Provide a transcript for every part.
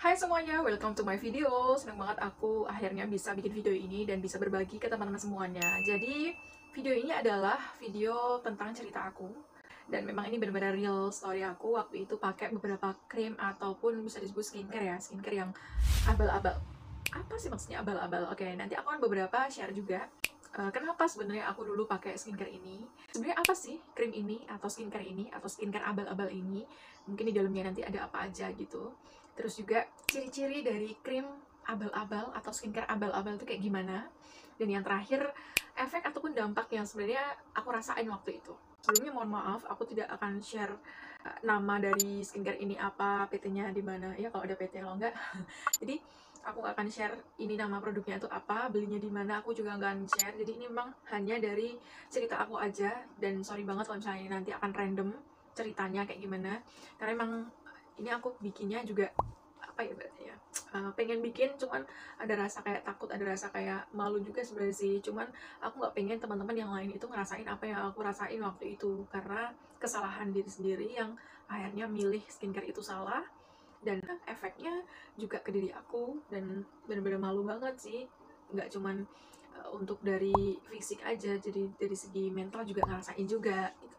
Hai semuanya, welcome to my video. Senang banget aku akhirnya bisa bikin video ini dan bisa berbagi ke teman-teman semuanya. Jadi, video ini adalah video tentang cerita aku. Dan memang ini benar-benar real story aku. Waktu itu pakai beberapa krim ataupun bisa disebut skincare ya, skincare yang abal-abal. Apa sih maksudnya abal-abal? Oke, nanti aku akan beberapa share juga. Kenapa sebenarnya aku dulu pakai skincare ini? Sebenarnya apa sih krim ini atau skincare ini atau skincare abal-abal ini? Mungkin di dalamnya nanti ada apa aja gitu. Terus juga ciri-ciri dari krim abal-abal atau skincare abal-abal itu kayak gimana. Dan yang terakhir, efek ataupun dampak yang sebenarnya aku rasain waktu itu. Sebelumnya mohon maaf, aku tidak akan share nama dari skincare ini apa, PT-nya di mana. Ya kalau ada PT, kalau enggak. Jadi aku nggak akan share ini nama produknya itu apa, belinya di mana, aku juga nggak akan share. Jadi ini memang hanya dari cerita aku aja, dan sorry banget kalau misalnya ini nanti akan random ceritanya kayak gimana, karena emang ini aku bikinnya juga apa ya berarti ya, pengen bikin, cuman ada rasa kayak takut, ada rasa kayak malu juga sebenarnya sih. Cuman aku nggak pengen teman-teman yang lain itu ngerasain apa yang aku rasain waktu itu, karena kesalahan diri sendiri yang akhirnya milih skincare itu salah, dan efeknya juga ke diri aku, dan bener-bener malu banget sih. Nggak cuman untuk dari fisik aja, jadi dari segi mental juga ngerasain juga gitu.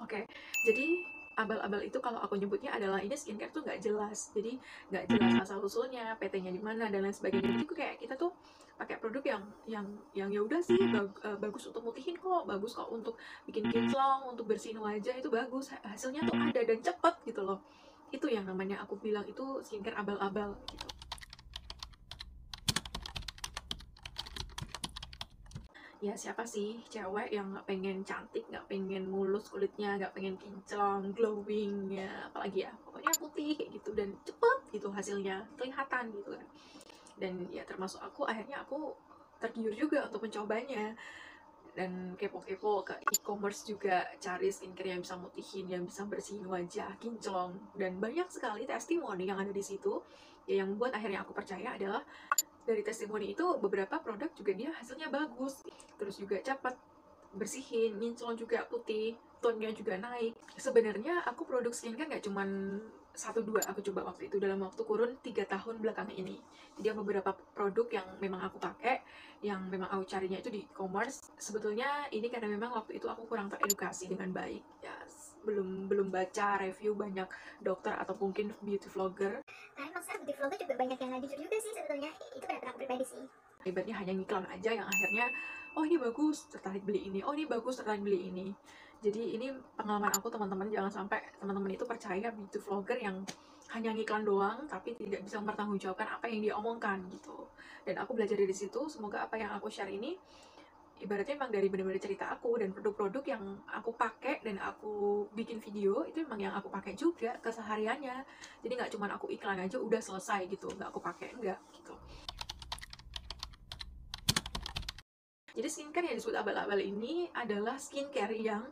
Oke, jadi abal-abal itu kalau aku nyebutnya adalah ini skincare tuh nggak jelas. Jadi nggak jelas asal usulnya, PT-nya di mana dan lain sebagainya. Jadi kayak kita tuh pakai produk yang ya udah sih, bagus untuk mutihin kok, bagus kok untuk bikin kinclong, untuk bersihin wajah itu bagus, hasilnya tuh ada dan cepet gitu loh. Itu yang namanya aku bilang itu skincare abal-abal gitu. Ya siapa sih cewek yang nggak pengen cantik, nggak pengen mulus kulitnya, nggak pengen kinclong, glowing ya, apalagi ya pokoknya putih kayak gitu dan cepet gitu hasilnya kelihatan gitu kan. Dan ya termasuk aku, akhirnya aku tergiur juga untuk mencobanya dan kepo-kepo ke e-commerce juga, cari skincare yang bisa mutihin, yang bisa bersihin wajah, kinclong, dan banyak sekali testimoni yang ada di situ. Ya yang membuat akhirnya aku percaya adalah dari testimoni itu beberapa produk juga dia hasilnya bagus, terus juga cepat bersihin, kinclong juga putih, tone-nya juga naik. Sebenarnya aku produk skincare nggak cuman satu dua aku coba waktu itu, dalam waktu kurun 3 tahun belakangan ini. Jadi ada beberapa produk yang memang aku pakai, yang memang aku carinya itu di e-commerce. Sebetulnya ini karena memang waktu itu aku kurang teredukasi dengan baik ya, belum belum baca review banyak dokter atau mungkin beauty vlogger. Karena emang sekarang beauty vlogger juga banyak yang nggak jujur juga sih sebetulnya. Itu pendapat aku pribadi sih. Ibaratnya hanya ngiklan aja yang akhirnya, oh ini bagus tertarik beli ini, oh ini bagus tertarik beli ini. Jadi ini pengalaman aku teman-teman, jangan sampai teman-teman itu percaya beauty vlogger yang hanya ngiklan doang tapi tidak bisa mempertanggungjawabkan apa yang dia omongkan gitu. Dan aku belajar dari situ, semoga apa yang aku share ini ibaratnya emang dari benar-benar cerita aku, dan produk-produk yang aku pakai dan aku bikin video itu emang yang aku pakai juga kesehariannya. Jadi nggak cuma aku iklan aja udah selesai gitu, nggak aku pakai, enggak gitu. Jadi skincare yang disebut abal-abal ini adalah skincare yang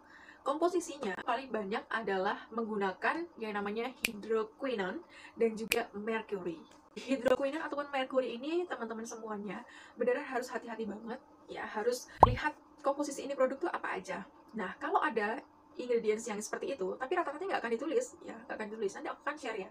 komposisinya paling banyak adalah menggunakan yang namanya hydroquinone dan juga mercury. Hydroquinone ataupun mercury ini teman-teman semuanya beneran harus hati-hati banget ya, harus lihat komposisi ini produk tuh apa aja. Nah kalau ada ingredients yang seperti itu tapi rata-rata nggak akan ditulis ya, nggak akan ditulis, nanti aku akan share ya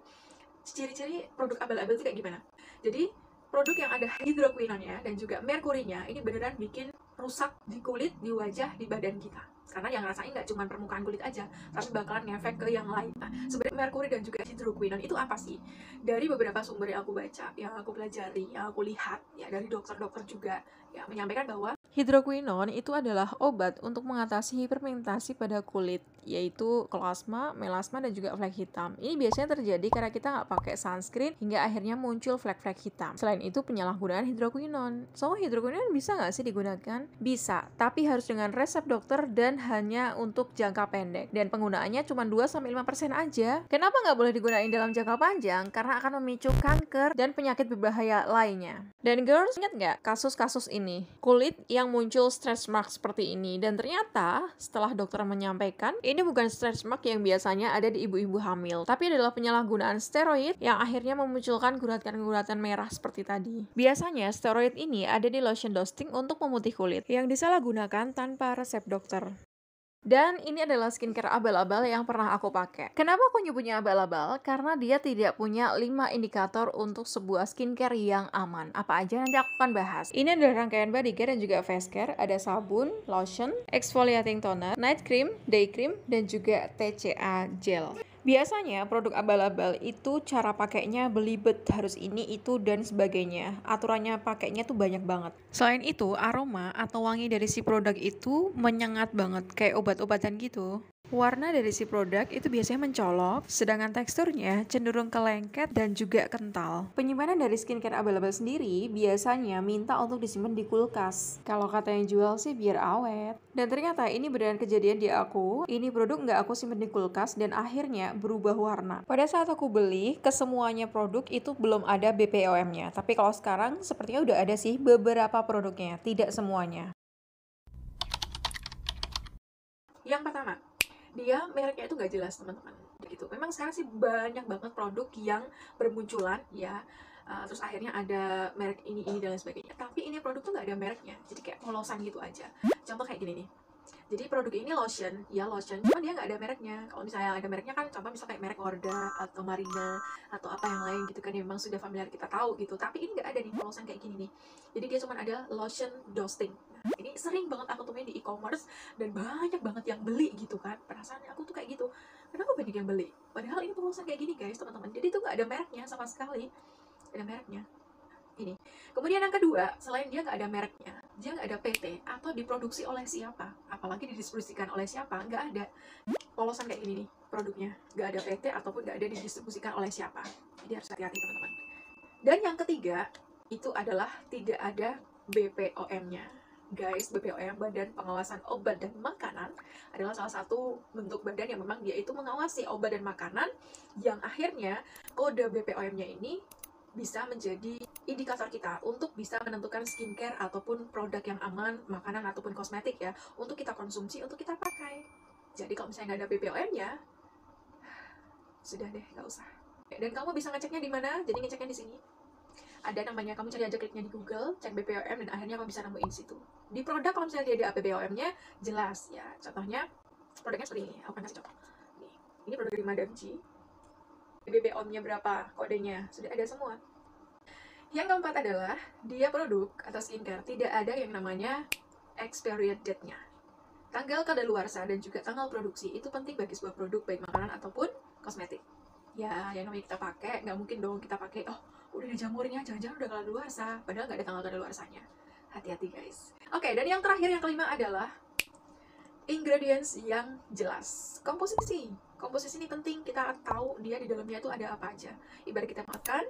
ciri-ciri produk abal-abal itu kayak gimana. Jadi produk yang ada hidroquinonnya dan juga merkurinya ini beneran bikin rusak di kulit, di wajah, di badan kita. Karena yang rasain nggak cuma permukaan kulit aja, tapi bakalan ngefek ke yang lain. Nah, sebenarnya merkuri dan juga hidroquinon itu apa sih? Dari beberapa sumber yang aku baca, yang aku pelajari, yang aku lihat, ya dari dokter-dokter juga, ya menyampaikan bahwa hidroquinone itu adalah obat untuk mengatasi hiperpigmentasi pada kulit, yaitu kelasma, melasma, dan juga flek hitam. Ini biasanya terjadi karena kita nggak pakai sunscreen hingga akhirnya muncul flek-flek hitam. Selain itu, penyalahgunaan hidroquinone. So, hidroquinone bisa nggak sih digunakan? Bisa, tapi harus dengan resep dokter dan hanya untuk jangka pendek. Dan penggunaannya cuma 2-5% aja. Kenapa nggak boleh digunakan dalam jangka panjang? Karena akan memicu kanker dan penyakit berbahaya lainnya. Dan girls, ingat nggak kasus-kasus ini? Kulit yang muncul stretch mark seperti ini, dan ternyata setelah dokter menyampaikan ini bukan stretch mark yang biasanya ada di ibu-ibu hamil, tapi adalah penyalahgunaan steroid yang akhirnya memunculkan guratan-guratan merah seperti tadi. Biasanya steroid ini ada di lotion dosting untuk memutih kulit yang disalahgunakan tanpa resep dokter. Dan ini adalah skincare abal-abal yang pernah aku pakai. Kenapa aku nyebutnya abal-abal? Karena dia tidak punya 5 indikator untuk sebuah skincare yang aman. Apa aja nanti aku akan bahas. Ini adalah rangkaian body care dan juga face care. Ada sabun, lotion, exfoliating toner, night cream, day cream, dan juga TCA gel. Biasanya produk abal-abal itu cara pakainya belibet, harus ini, itu, dan sebagainya. Aturannya pakainya tuh banyak banget. Selain itu, aroma atau wangi dari si produk itu menyengat banget, kayak obat-obatan gitu. Warna dari si produk itu biasanya mencolok, sedangkan teksturnya cenderung ke lengket dan juga kental. Penyimpanan dari skincare abal-abal sendiri biasanya minta untuk disimpan di kulkas. Kalau kata yang jual sih biar awet. Dan ternyata ini beneran kejadian di aku. Ini produk nggak aku simpan di kulkas dan akhirnya berubah warna. Pada saat aku beli, kesemuanya produk itu belum ada BPOM-nya. Tapi kalau sekarang sepertinya udah ada sih beberapa produknya, tidak semuanya. Yang pertama, dia mereknya itu nggak jelas teman-teman gitu. Memang sekarang sih banyak banget produk yang bermunculan ya, terus akhirnya ada merek ini dan lain sebagainya, tapi ini produk tuh nggak ada mereknya, jadi kayak polosan gitu aja. Contoh kayak gini nih, jadi produk ini lotion, ya lotion, cuma dia nggak ada mereknya. Kalau misalnya ada mereknya kan, contoh misalnya kayak merek Orda atau Marina atau apa yang lain gitu kan, yang memang sudah familiar kita tahu gitu. Tapi ini nggak ada nih polosan kayak gini nih. Jadi dia cuma ada lotion dusting. Nah, ini sering banget aku temuin di e-commerce dan banyak banget yang beli gitu kan. Perasaannya aku tuh kayak gitu. Kenapa banyak yang beli? Padahal ini polosan kayak gini guys, teman-teman. Jadi itu nggak ada mereknya sama sekali. Nggak ada mereknya. Ini. Kemudian yang kedua, selain dia nggak ada mereknya, dia nggak ada PT atau diproduksi oleh siapa, apalagi didistribusikan oleh siapa, nggak ada. Polosan kayak gini nih produknya, nggak ada PT ataupun nggak ada didistribusikan oleh siapa. Jadi harus hati-hati teman-teman. Dan yang ketiga, itu adalah tidak ada BPOM-nya. Guys, BPOM, Badan Pengawasan Obat dan Makanan, adalah salah satu bentuk badan yang memang dia itu mengawasi obat dan makanan, yang akhirnya kode BPOM-nya ini bisa menjadi indikator kita untuk bisa menentukan skincare ataupun produk yang aman, makanan ataupun kosmetik ya, untuk kita konsumsi, untuk kita pakai. Jadi kalau misalnya nggak ada BPOM-nya, sudah deh, nggak usah. Dan kamu bisa ngeceknya di mana? Jadi ngeceknya di sini. Ada namanya, kamu cari aja kliknya di Google, cek BPOM, dan akhirnya kamu bisa nemuin situ. Di produk kalau misalnya dia ada BPOM-nya, jelas ya. Contohnya, produknya seperti ini. Aku akan kasih contoh. Ini produk dari Madame G. BPOM-nya berapa, kodenya, sudah ada semua. Yang keempat adalah, dia produk atau skincare tidak ada yang namanya expiry date-nya. Tanggal kadaluarsa dan juga tanggal produksi itu penting bagi sebuah produk, baik makanan ataupun kosmetik. Ya, yang namanya kita pakai, nggak mungkin dong kita pakai, oh udah ada jamurnya, jangan-jangan udah kadaluarsa, padahal nggak ada tanggal kadaluarsanya. Hati-hati guys. Oke, dan yang terakhir, yang kelima adalah ingredients yang jelas. Komposisi. Komposisi ini penting, kita tahu dia di dalamnya itu ada apa aja. Ibarat kita makan,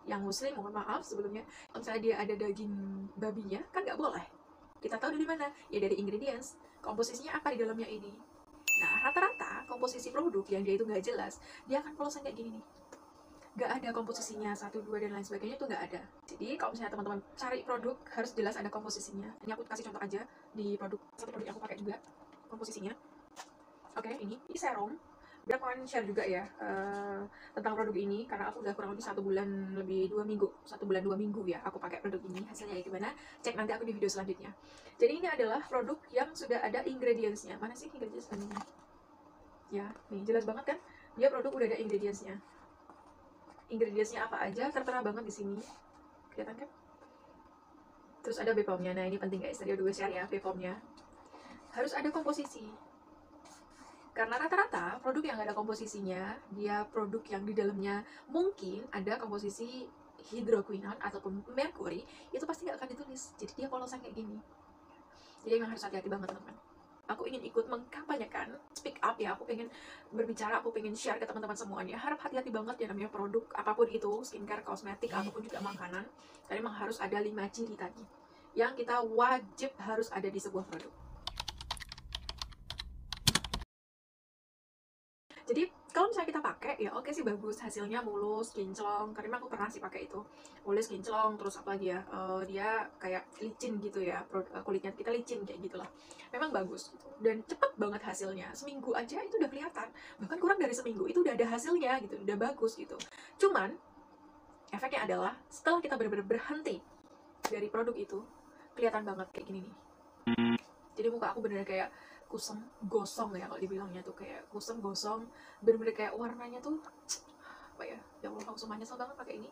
yang muslim, mohon maaf sebelumnya, kalau misalnya dia ada daging babinya, kan nggak boleh. Kita tahu dari mana? Ya dari ingredients. Komposisinya apa di dalamnya ini. Nah, rata-rata komposisi produk yang dia itu nggak jelas, dia akan polosan kayak gini nih. Nggak ada komposisinya, 1, 2, dan lain sebagainya itu nggak ada. Jadi kalau misalnya teman-teman cari produk, harus jelas ada komposisinya. Ini aku kasih contoh aja di produk, satu produk yang aku pakai juga, komposisinya. Oke, ini serum. Dia akan share juga ya tentang produk ini, karena aku udah kurang lebih 1 bulan lebih 2 minggu, 1 bulan 2 minggu ya aku pakai produk ini. Hasilnya kayak gimana, cek nanti aku di video selanjutnya. Jadi ini adalah produk yang sudah ada ingredients-nya. Mana sih ingredients-nya? Ya, nih jelas banget kan, dia produk udah ada ingredients-nya. Ingredients-nya apa aja tertera banget di sini, kelihatan kan? Terus ada BPOM-nya. Nah ini penting guys, tadi udah gue share ya, BPOM-nya harus ada komposisi. Karena rata-rata produk yang gak ada komposisinya, dia produk yang di dalamnya mungkin ada komposisi hidroquinon ataupun merkuri, itu pasti gak akan ditulis. Jadi dia polosan kayak gini. Jadi memang harus hati-hati banget teman-teman. Aku ingin ikut mengkampanyekan, speak up ya, aku pengen berbicara, aku pengen share ke teman-teman semuanya. Harap hati-hati banget ya namanya produk, apapun itu, skincare, kosmetik, ataupun juga makanan. Karena memang harus ada 5 ciri tadi yang kita wajib harus ada di sebuah produk. Jadi kalau misalnya kita pakai, ya oke sih, bagus, hasilnya mulus, kinclong. Karena aku pernah sih pakai itu, mulus, kinclong, terus apa lagi ya, dia kayak licin gitu ya, kulitnya kita licin kayak gitulah. Memang bagus gitu. Dan cepet banget hasilnya, seminggu aja itu udah kelihatan, bahkan kurang dari seminggu itu udah ada hasilnya gitu, udah bagus gitu. Cuman efeknya adalah setelah kita benar-benar berhenti dari produk itu, kelihatan banget kayak gini nih. Jadi muka aku bener-bener kayak kusem gosong ya, kalau dibilangnya tuh kayak kusem gosong, bener-bener kayak warnanya tuh apa ya Allah, aku sumpah nyesel banget pakai ini.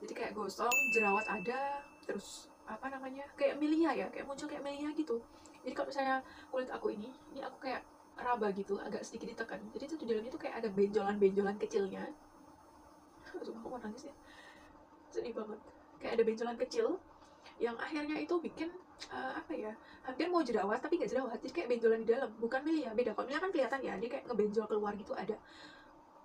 Jadi kayak gosong, jerawat ada, terus apa namanya, kayak milia ya, kayak muncul kayak milia gitu. Jadi kalau misalnya kulit aku ini aku kayak raba gitu, agak sedikit ditekan, jadi tuh di dalamnya tuh kayak ada benjolan-benjolan kecilnya. Sumpah aku mau nangis ya, sedih banget. Kayak ada benjolan kecil yang akhirnya itu bikin apa ya, hampir mau jerawat tapi nggak jerawat, jadi kayak benjolan di dalam, bukan milia. Beda, kalau milia kan kelihatan ya, dia kayak ngebenjol keluar gitu ada,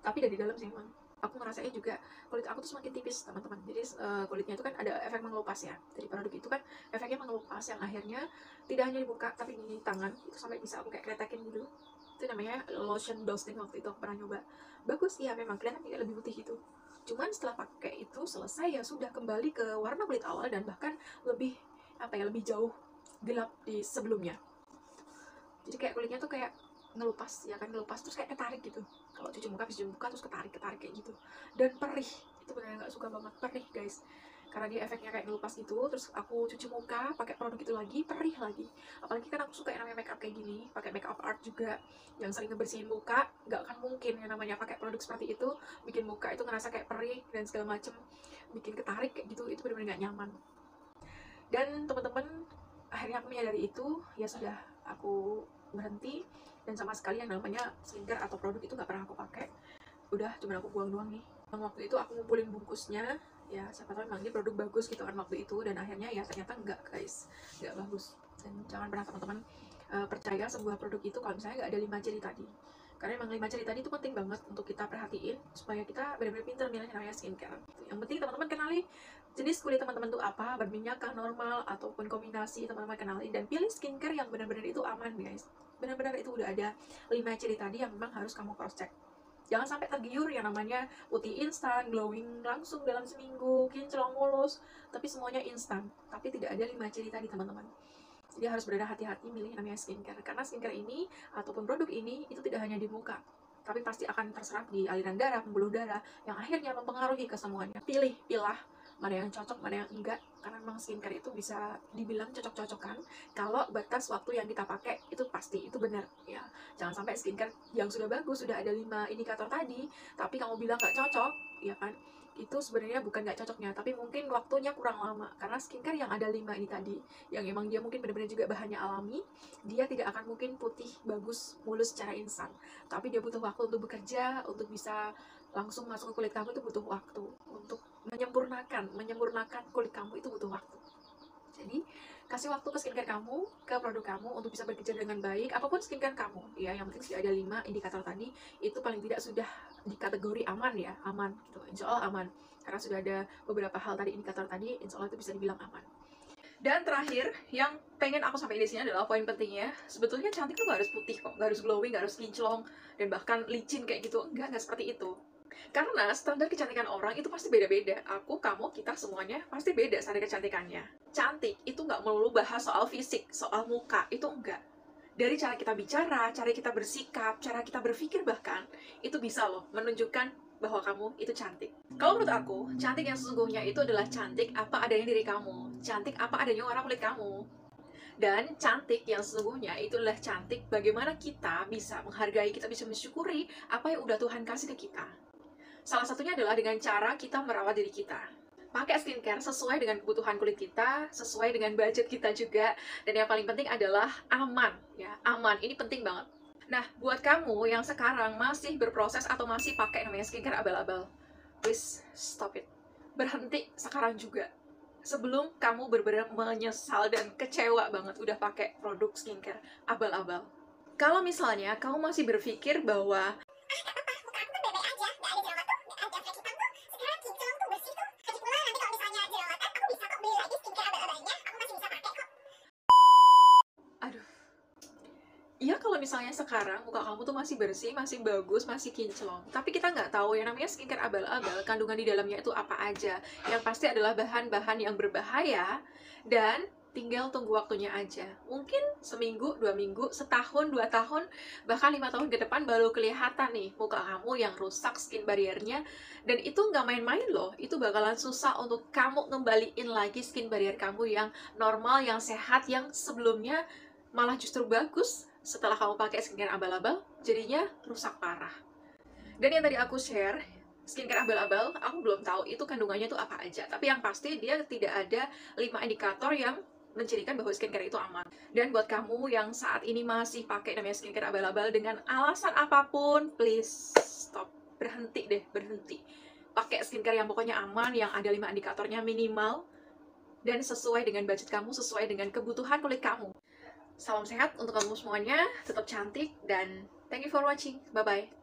tapi dari dalam sih emang. Aku ngerasain juga kulit aku tuh semakin tipis teman-teman. Jadi kulitnya itu kan ada efek mengelupas ya, dari produk itu kan efeknya mengelupas, yang akhirnya tidak hanya di muka tapi di tangan itu sampai bisa aku kayak kretakin gitu. Itu namanya lotion dusting. Waktu itu aku pernah nyoba, bagus ya, memang kelihatan kayak lebih putih gitu. Cuman setelah pakai itu selesai ya sudah kembali ke warna kulit awal, dan bahkan lebih apa ya, lebih jauh gelap di sebelumnya. Jadi kayak kulitnya tuh kayak ngelupas ya kan, ngelupas terus kayak ketarik gitu. Kalau cuci muka, habis cuci muka terus ketarik kayak gitu, dan perih. Itu benar nggak suka banget, perih guys, karena dia efeknya kayak ngelupas gitu. Terus aku cuci muka pakai produk itu lagi, perih lagi. Apalagi kan aku suka yang namanya makeup kayak gini, pakai makeup art juga, yang sering ngebersihin muka. Nggak akan mungkin yang namanya pakai produk seperti itu bikin muka itu ngerasa kayak perih dan segala macem, bikin ketarik kayak gitu. Itu benar-benar nggak nyaman. Dan teman-teman, akhirnya aku menyadari itu, ya sudah aku berhenti, dan sama sekali yang namanya skincare atau produk itu nggak pernah aku pakai. Udah, cuma aku buang doang nih. Waktu itu aku ngumpulin bungkusnya, ya siapa tahu memang dia produk bagus gitu kan waktu itu, dan akhirnya ya ternyata enggak guys, nggak bagus. Dan jangan pernah teman-teman percaya sebuah produk itu kalau misalnya nggak ada 5 ciri tadi, karena emang 5 ciri tadi itu penting banget untuk kita perhatiin supaya kita benar-benar pintar milih namanya skincare. Yang penting teman-teman kenali jenis kulit teman-teman tuh apa, berminyak kah, normal, ataupun kombinasi. Teman-teman kenali dan pilih skincare yang benar-benar itu aman guys. Benar-benar itu udah ada 5 ciri tadi yang memang harus kamu cross check. Jangan sampai tergiur yang namanya putih instan, glowing langsung dalam seminggu, kinclong mulus, tapi semuanya instan, tapi tidak ada 5 ciri tadi teman-teman. Jadi harus berhati-hati milih namanya skincare, karena skincare ini ataupun produk ini itu tidak hanya di muka, tapi pasti akan terserap di aliran darah, pembuluh darah, yang akhirnya mempengaruhi ke semuanya. Pilah mana yang cocok, mana yang enggak, karena memang skincare itu bisa dibilang cocok-cocokan kalau batas waktu yang kita pakai itu pasti itu benar ya. Jangan sampai skincare yang sudah bagus, sudah ada 5 indikator tadi, tapi kamu bilang nggak cocok, ya kan? Itu sebenarnya bukan nggak cocoknya, tapi mungkin waktunya kurang lama, karena skincare yang ada 5 ini tadi, yang emang dia mungkin benar-benar juga bahannya alami, dia tidak akan mungkin putih, bagus, mulus secara instan, tapi dia butuh waktu untuk bekerja, untuk bisa langsung masuk ke kulit kamu. Itu butuh waktu untuk menyempurnakan kulit kamu, itu butuh waktu. Jadi kasih waktu ke skincare kamu, ke produk kamu untuk bisa bekerja dengan baik. Apapun skincare kamu ya, yang penting sudah ada 5 indikator tadi, itu paling tidak sudah di kategori aman ya, aman gitu, insya Allah aman, karena sudah ada beberapa hal tadi, indikator tadi, insya Allah itu bisa dibilang aman. Dan terakhir, yang pengen aku sampaikan di sini adalah poin pentingnya, sebetulnya cantik tuh gak harus putih kok, gak harus glowing, gak harus kinclong, dan bahkan licin kayak gitu, enggak seperti itu. Karena standar kecantikan orang itu pasti beda-beda. Aku, kamu, kita semuanya pasti beda standar kecantikannya. Cantik itu nggak melulu bahas soal fisik, soal muka, itu enggak. Dari cara kita bicara, cara kita bersikap, cara kita berpikir bahkan, itu bisa loh menunjukkan bahwa kamu itu cantik. Kalau menurut aku, cantik yang sesungguhnya itu adalah cantik apa adanya diri kamu, cantik apa adanya warna kulit kamu. Dan cantik yang sesungguhnya itu adalah cantik bagaimana kita bisa menghargai, kita bisa mensyukuri apa yang udah Tuhan kasih ke kita. Salah satunya adalah dengan cara kita merawat diri kita. Pakai skincare sesuai dengan kebutuhan kulit kita, sesuai dengan budget kita juga, dan yang paling penting adalah aman ya, aman. Ini penting banget. Nah, buat kamu yang sekarang masih berproses atau masih pakai namanya skincare abal-abal, please stop it. Berhenti sekarang juga. Sebelum kamu benar-benar menyesal dan kecewa banget udah pakai produk skincare abal-abal. Kalau misalnya kamu masih berpikir bahwa ya kalau misalnya sekarang muka kamu tuh masih bersih, masih bagus, masih kinclong, tapi kita nggak tahu yang namanya skincare abal-abal, kandungan di dalamnya itu apa aja. Yang pasti adalah bahan-bahan yang berbahaya, dan tinggal tunggu waktunya aja. Mungkin seminggu, 2 minggu, setahun, 2 tahun, bahkan 5 tahun ke depan baru kelihatan nih muka kamu yang rusak skin barriernya. Dan itu nggak main-main loh, itu bakalan susah untuk kamu ngembaliin lagi skin barrier kamu yang normal, yang sehat, yang sebelumnya malah justru bagus setelah kamu pakai skincare abal-abal, jadinya rusak parah. Dan yang tadi aku share, skincare abal-abal, aku belum tahu itu kandungannya tuh apa aja. Tapi yang pasti dia tidak ada 5 indikator yang mencirikan bahwa skincare itu aman. Dan buat kamu yang saat ini masih pakai namanya skincare abal-abal dengan alasan apapun, please stop. Berhenti deh, berhenti. Pakai skincare yang pokoknya aman, yang ada 5 indikatornya minimal, dan sesuai dengan budget kamu, sesuai dengan kebutuhan kulit kamu. Salam sehat untuk kamu semuanya, tetap cantik, dan thank you for watching. Bye-bye.